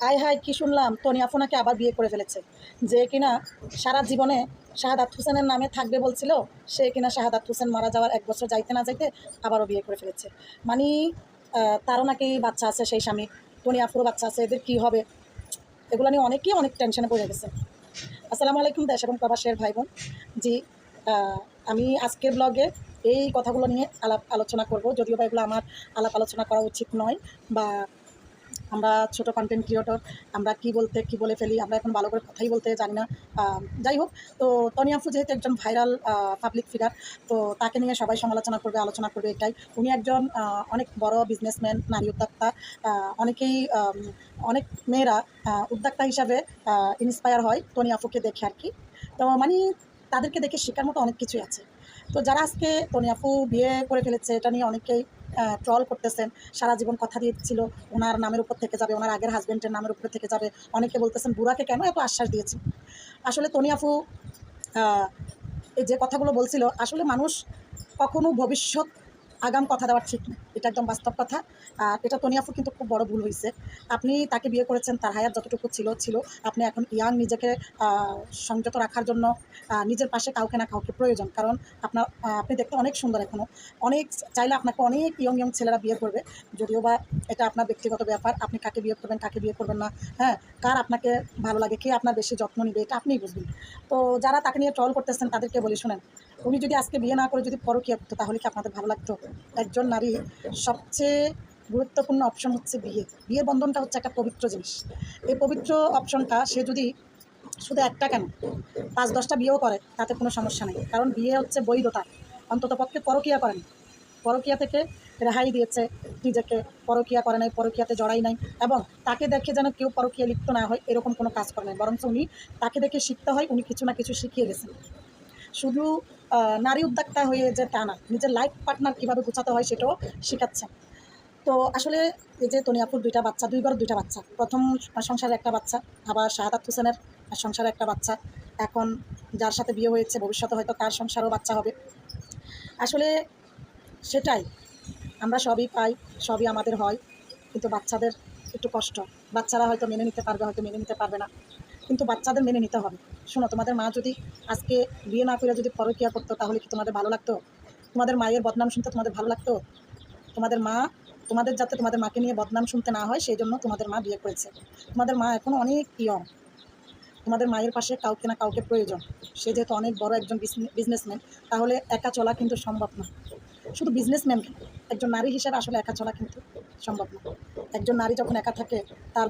আয় হায় কি শুনলাম, তনি আপু নাকি আবার বিয়ে করে ফেলেছে। যে কিনা সারা জীবনে শাহাদাত হোসেনের নামে থাকবে বলছিল, সে কিনা শাহাদাত হোসেন মারা যাওয়ার 1 বছর যাইতে না যাইতে আবারও বিয়ে করে ফেলেছে। মানে তারও নাকি বাচ্চা আছে, সেই স্বামী তনি আপুরও বাচ্চা আছে, এদের কী হবে? এগুলো নিয়ে অনেকেই অনেক টেনশনে পড়ে গেছে। আসসালামু আলাইকুম দেশ এবং প্রবাসের ভাই বোন। জি, আমি আজকের ব্লগে এই কথাগুলো নিয়ে আলোচনা করব, যদিও বা এগুলো আমার আলাপ আলোচনা করা উচিত নয়, বা আমরা ছোট কন্টেন্ট ক্রিয়েটর, আমরা কি বলতে কি বলে ফেলি, আমরা এখন ভালো করে কথাই বলতে জানি না। যাই হোক, তো তনি আপু যেহেতু একজন ভাইরাল পাবলিক ফিগার, তো তাকে নিয়ে সবাই সমালোচনা করবে, আলোচনা করবে, এটাই। উনি একজন অনেক বড় বিজনেসম্যান, নারী উদ্যোক্তা। অনেকেই অনেক মেয়েরা উদ্যোক্তা হিসাবে ইন্সপায়ার হয় তনি আপুকে দেখে আর কি। তো মানে তাদেরকে দেখে শেখার মতো অনেক কিছুই আছে। তো যারা আজকে তনি আপু বিয়ে করে ফেলেছে এটা নিয়ে অনেকেই ট্রল করতেছেন। সারা জীবন কথা দিয়েছিল ওনার নামের উপর থেকে যাবে, ওনার আগের হাজব্যান্ডের নামের উপরে থেকে যাবে। অনেকে বলতেছেন বুড়াকে কেন এত আশ্বাস দিয়েছে। আসলে তনি আপু এই যে কথাগুলো বলছিল, আসলে মানুষ কখনো ভবিষ্যৎ আগাম কথা দেওয়ার ঠিক না, এটা একদম বাস্তব কথা। আর এটা তনি আপু কিন্তু খুব বড় ভুল হয়েছে। আপনি তাকে বিয়ে করেছেন, তার হায়াত যতটুকু ছিল। আপনি এখন ইয়াং, নিজেকে সংযত রাখার জন্য নিজের পাশে কাউকে না কাউকে প্রয়োজন। কারণ আপনি দেখতে অনেক সুন্দর এখনও। অনেক চাইলে আপনাকে অনেক ইয়ং ছেলেরা বিয়ে করবে। যদিও বা এটা আপনার ব্যক্তিগত ব্যাপার, আপনি কাকে বিয়ে করবেন কাকে বিয়ে করবেন না, হ্যাঁ, কার আপনাকে ভালো লাগে, কে আপনার বেশি যত্ন নিবে, এটা আপনিই বুঝবেন। তো যারা তাকে নিয়ে ট্রল করতেছেন তাদেরকে বলি, শুনেন, উনি যদি আজকে বিয়ে না করে যদি পরকীয়া করতো তাহলে কি আপনাদের ভালো লাগতো? একজন নারী সবচেয়ে গুরুত্বপূর্ণ অপশন হচ্ছে বিয়ে। বিয়ের বন্ধনটা হচ্ছে একটা পবিত্র জিনিস। এই পবিত্র অপশনটা সে যদি শুধু একটা কেন 5-10টা বিয়েও করে তাতে কোনো সমস্যা নেই, কারণ বিয়ে হচ্ছে বৈধতা। অন্তত পক্ষে পরকীয়া করেন, পরকীয়া থেকে রেহাই দিয়েছে নিজেকে, পরকীয়া করে নাই, পরকীয়াতে জড়াই নাই, এবং তাকে দেখে যেন কেউ পরকীয়া লিপ্ত না হয় এরকম কোনো কাজ করে নাই, বরং উনি তাকে দেখে শিখতে হয়, উনি কিছু না কিছু শিখিয়ে গেছেন। শুধু নারী উদ্যোক্তা হয়ে যে তা না, নিজের লাইফ পার্টনার কীভাবে গোছাতে হয় সেটাও শেখাচ্ছেন। তো আসলে এই যে তনি আপুর 2টা বাচ্চা, 2 বাচ্চা, প্রথম সংসারে একটা বাচ্চা, আবার শাহাদাত হোসেনের সংসারে একটা বাচ্চা, এখন যার সাথে বিয়ে হয়েছে ভবিষ্যতে হয়তো তার সংসারও বাচ্চা হবে। আসলে সেটাই, আমরা সবই পাই, সবই আমাদের হয়, কিন্তু বাচ্চাদের একটু কষ্ট। বাচ্চারা হয়তো মেনে নিতে পারবে, হয়তো মেনে নিতে পারবে না, কিন্তু বাচ্চাদের মেনে নিতে হবে। শোনো, তোমাদের মা যদি আজকে বিয়ে না করে যদি পরকীয়া করতো তাহলে কি তোমাদের ভালো লাগতো? তোমাদের মায়ের বদনাম শুনতে তোমাদের ভালো লাগতো? তোমাদের মা, তোমাদের যাতে তোমাদের মাকে নিয়ে বদনাম শুনতে না হয় সেই জন্য তোমাদের মা বিয়ে করেছে। তোমাদের মা এখনও অনেক ইয়ং, তোমাদের মায়ের পাশে কাউকে না কাউকে প্রয়োজন। সে যেহেতু অনেক বড় একজন বিজনেসম্যান, তাহলে একা চলা কিন্তু সম্ভব না। শুধু বিজনেসম্যান কেন, একজন নারী হিসেবে আসলে একা চলা কিন্তু সম্ভব না। একজন নারী যখন একা থাকে, তার